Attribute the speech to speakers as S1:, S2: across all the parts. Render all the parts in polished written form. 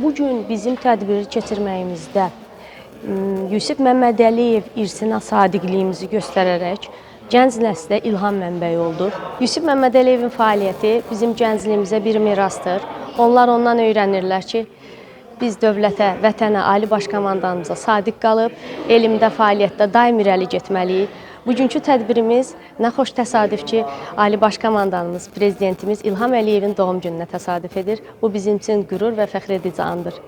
S1: Bugün bizim tədbiri keçirməyimizdə Yusif Məmmədəliyev irsinə sadiqliyimizi göstərərək gənc nəslə ilham mənbəyi olduq. Yusif Məmmədəliyevin fəaliyyəti bizim gəncliyimizə bir mirasdır. Onlar ondan öyrənirlər ki, biz dövlətə, vətənə, Ali Baş Komandanımıza sadiq qalıb, elmdə, fəaliyyətdə daim irəli getməliyik. Bugünkü tədbirimiz nə xoş təsadüf ki, Ali Baş Komandanımız, Prezidentimiz İlham Əliyevin doğum gününə təsadüf edir. Bu bizim üçün qürur və fəxr edici andır.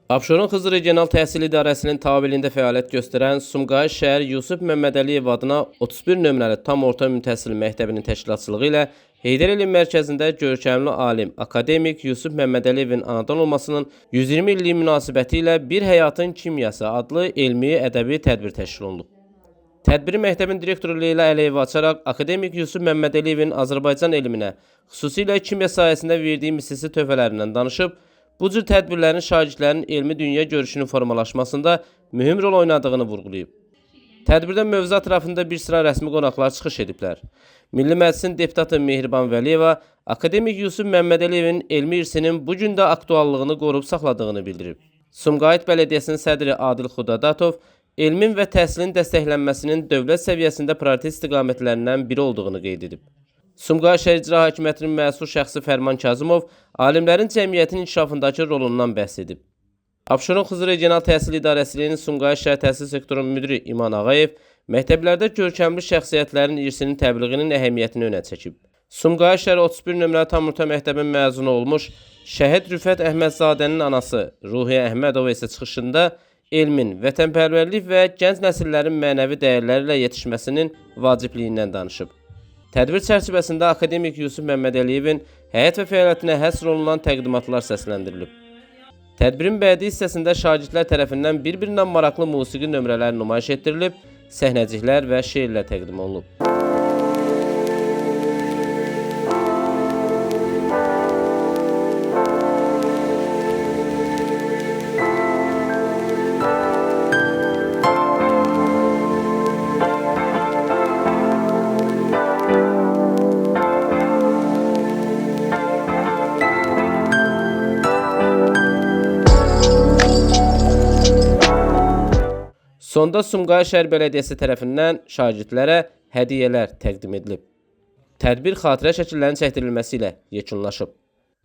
S2: Abşeron Xızı Regional Təhsil İdarəsinin tabeliyində fəaliyyət göstərən Sumqayıt şəhər Yusif Məmmədəliyev adına 31 nömrəli tam orta ümumi təhsil məktəbinin təşkilatçılığı ilə Heydər Elm Mərkəzində görkəmli alim, akademik Yusuf Məmmədəliyevin anadan olmasının 120 illiyi münasibəti ilə Bir Həyatın Kimyası adlı elmi ədəbi tədbir təşkil olunub. Tədbiri məktəbin direktoru Leyla Əliyeva açaraq akademik Yusuf Məmmədəliyevin Azərbaycan elminə, xüsusilə kimya sahəsində verdiyi misilsiz töhfələrindən danışıb, bu cür tədbirlərin şagirdlərin elmi dünya görüşünün formalaşmasında mühüm rol oynadığını vurğulayıb. Tədbirdə mövzu ətrafında bir sıra rəsmi qonaqlar çıxış ediblər. Milli Məclisin deputatı Mehriban Vəliyeva akademik Yusuf Məmmədəliyevin elmi irsinin bu gün də aktuallığını qorub saxladığını bildirib. Sumqayıt Bələdiyyəsinin sədri Adil Xudadatov elmin və təhsilin dəstəklənməsinin dövlət səviyyəsində prioritet istiqamətlərindən biri olduğunu qeyd edib. Sumqayıt şəhər İcra Hakimiyyətinin məsul şəxsi Fərman Kazımov alimlərin cəmiyyətin inkişafındakı rolundan bəhs edib. Abşeron Xızı Regional Təhsil İdarəsinin Sumqayıt şəhər təhsil sektorunun müdiri İman Ağayev məktəblərdə görkəmli şəxsiyyətlərin irsinin təbliğinin əhəmiyyətini önə çəkib. Sumqayıt şəhər 31 nömrəli tam orta məktəbin məzunu olmuş Şəhid Rüfət Əhmədzadənin anası Ruhiyyə Əhmədova isə çıxışında elmin, vətənpərvərlik və gənc nəsillərin mənəvi dəyərlərlə yetişməsinin vacibliyindən danışıb. Tədbir çərçivəsində akademik Yusuf Məmmədəliyevin həyat və fəaliyyətinə həsr olunan təqdimatlar səsləndirilib. Tədbirin bədii hissəsində şagirdlər tərəfindən bir-birindən maraqlı musiqi nömrələri nümayiş etdirilib, səhnəciklər və şeirlər təqdim olunub. Sonda Sumqayıt şəhər Bələdiyyəsi tərəfindən şagirdlərə hədiyyələr təqdim edilib. Tədbir xatirə şəkillərinin çəkdirilməsi ilə yekunlaşıb.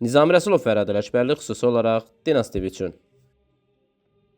S2: Nizami Rəsulov, Fərad Ələkbərli, xüsusi olaraq Dinas TV üçün.